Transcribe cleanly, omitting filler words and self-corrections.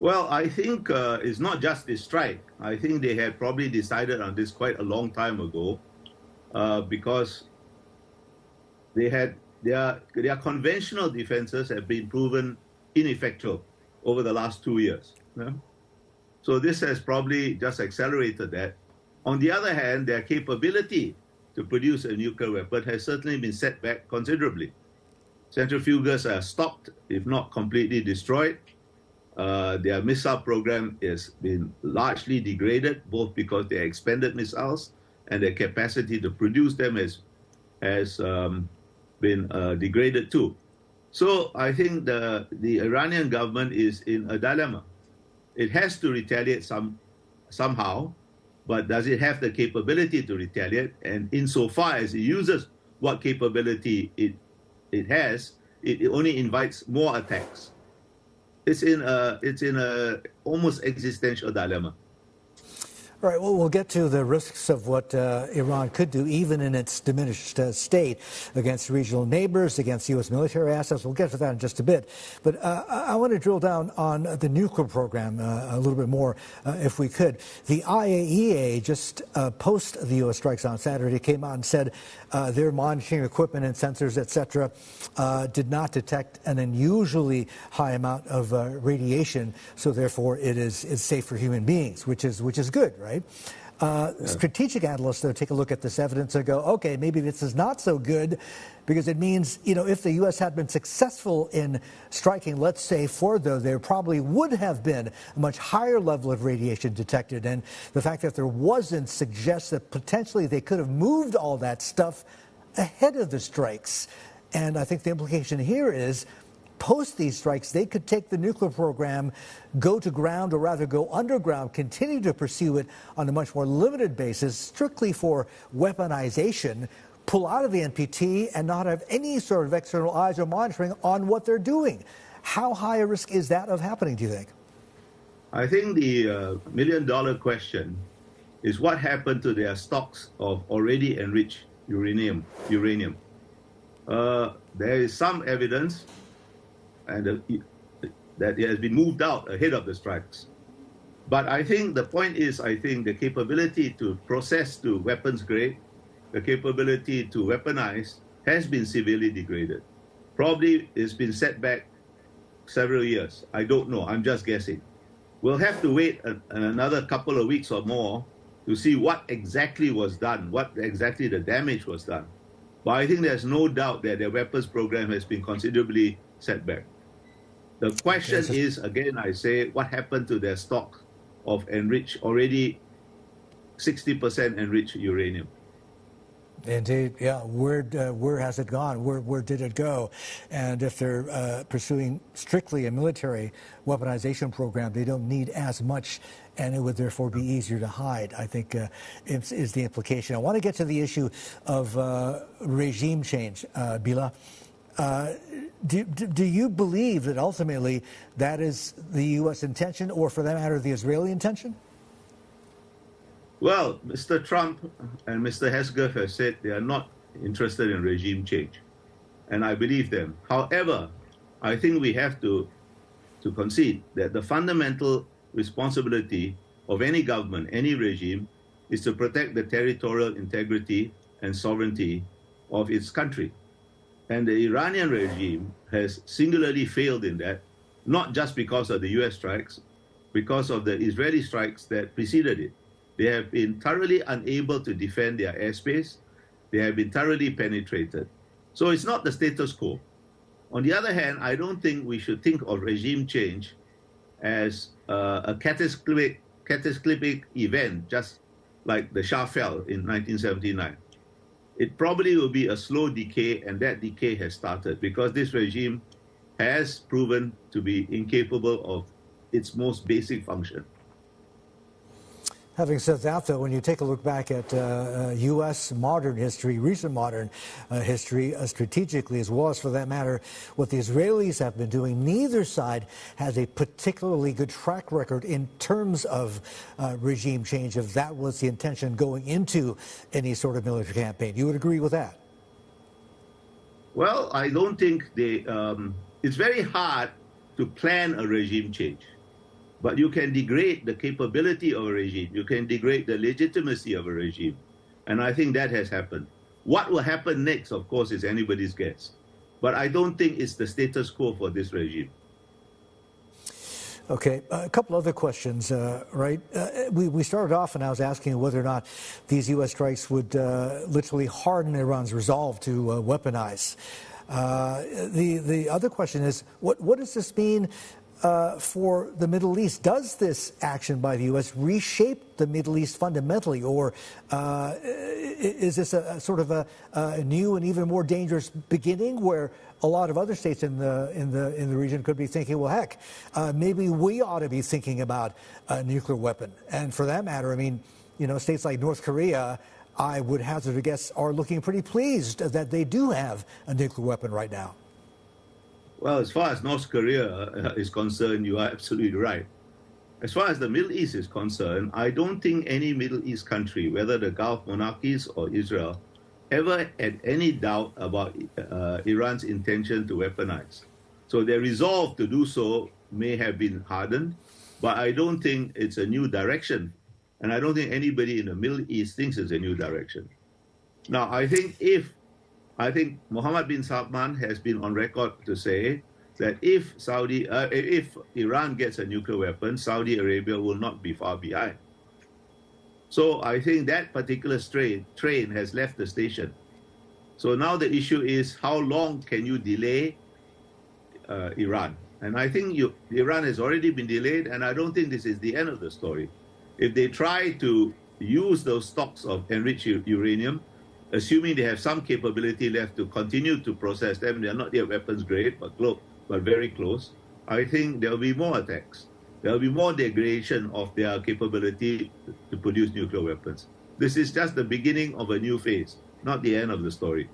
Well, I think it's not just this strike. I think they had probably decided on this quite a long time ago because their conventional defenses have been proven ineffectual over the last 2 years. Yeah? So this has probably just accelerated that. On the other hand, their capability to produce a nuclear weapon has certainly been set back considerably. Centrifuges are stopped, if not completely destroyed. Their missile program has been largely degraded, both because they expended missiles and their capacity to produce them has been degraded too. So I think the Iranian government is in a dilemma. It has to retaliate somehow, but does it have the capability to retaliate? And insofar as it uses what capability it has, it only invites more attacks. It's in a almost existential dilemma. All right, well, we'll get to the risks of what Iran could do, even in its diminished state, against regional neighbors, against U.S. military assets. We'll get to that in just a bit. But I want to drill down on the nuclear program a little bit more, if we could. The IAEA, just post the U.S. strikes on Saturday, came out and said their monitoring equipment and sensors, et cetera, did not detect an unusually high amount of radiation, so therefore it is safe for human beings, which is good, right? Strategic analysts, though, take a look at this evidence and go, okay, maybe this is not so good, because it means, if the U.S. had been successful in striking, let's say, Fordo, there probably would have been a much higher level of radiation detected. And the fact that there wasn't suggests that potentially they could have moved all that stuff ahead of the strikes. And I think the implication here is, post these strikes, they could take the nuclear program, go to ground, or rather go underground, continue to pursue it on a much more limited basis, strictly for weaponization, pull out of the NPT, and not have any sort of external eyes or monitoring on what they're doing. How high a risk is that of happening, do you think? I think the million-dollar question is what happened to their stocks of already enriched uranium. There is some evidence and that it has been moved out ahead of the strikes. But I think the point is, the capability to process to weapons grade, the capability to weaponize has been severely degraded. Probably it's been set back several years. I don't know. I'm just guessing. We'll have to wait another couple of weeks or more to see what exactly was done, what exactly the damage was done. But I think there's no doubt that their weapons program has been considerably set back. The question is, again, I say, what happened to their stock of already 60% enriched uranium? Indeed, yeah. Where has it gone? Where did it go? And if they're pursuing strictly a military weaponization program, they don't need as much, and it would therefore be easier to hide, I think, is the implication. I want to get to the issue of regime change, Bila. Do you believe that ultimately that is the U.S. intention, or for that matter, the Israeli intention? Well, Mr. Trump and Mr. Hesketh have said they are not interested in regime change, and I believe them. However, I think we have to concede that the fundamental responsibility of any government, any regime, is to protect the territorial integrity and sovereignty of its country. And the Iranian regime has singularly failed in that, not just because of the U.S. strikes, because of the Israeli strikes that preceded it. They have been thoroughly unable to defend their airspace. They have been thoroughly penetrated. So it's not the status quo. On the other hand, I don't think we should think of regime change as a cataclysmic event, just like the Shah fell in 1979. It probably will be a slow decay, and that decay has started because this regime has proven to be incapable of its most basic function. Having said that, though, when you take a look back at U.S. modern history, recent modern history, strategically, as well as, for that matter, what the Israelis have been doing, neither side has a particularly good track record in terms of regime change, if that was the intention going into any sort of military campaign. You would agree with that? Well, I don't think it's very hard to plan a regime change. But you can degrade the capability of a regime. You can degrade the legitimacy of a regime. And I think that has happened. What will happen next, of course, is anybody's guess. But I don't think it's the status quo for this regime. Okay, a couple other questions, right? We started off and I was asking whether or not these U.S. strikes would literally harden Iran's resolve to weaponize. The other question is, what does this mean for the Middle East? Does this action by the U.S. reshape the Middle East fundamentally, or is this a sort of a new and even more dangerous beginning where a lot of other states in the region could be thinking, well, heck, maybe we ought to be thinking about a nuclear weapon? And for that matter, I mean, you know, states like North Korea, I would hazard a guess, are looking pretty pleased that they do have a nuclear weapon right now. Well, as far as North Korea is concerned, you are absolutely right. As far as the Middle East is concerned, I don't think any Middle East country, whether the Gulf monarchies or Israel, ever had any doubt about Iran's intention to weaponize. So their resolve to do so may have been hardened, but I don't think it's a new direction. And I don't think anybody in the Middle East thinks it's a new direction. Now, I think Mohammed bin Salman has been on record to say that if Iran gets a nuclear weapon, Saudi Arabia will not be far behind. So I think that particular train has left the station. So now the issue is, how long can you delay Iran? And I think Iran has already been delayed, and I don't think this is the end of the story. If they try to use those stocks of enriched uranium, assuming they have some capability left to continue to process them, they are not yet weapons grade, but very close, I think there will be more attacks. There will be more degradation of their capability to produce nuclear weapons. This is just the beginning of a new phase, not the end of the story.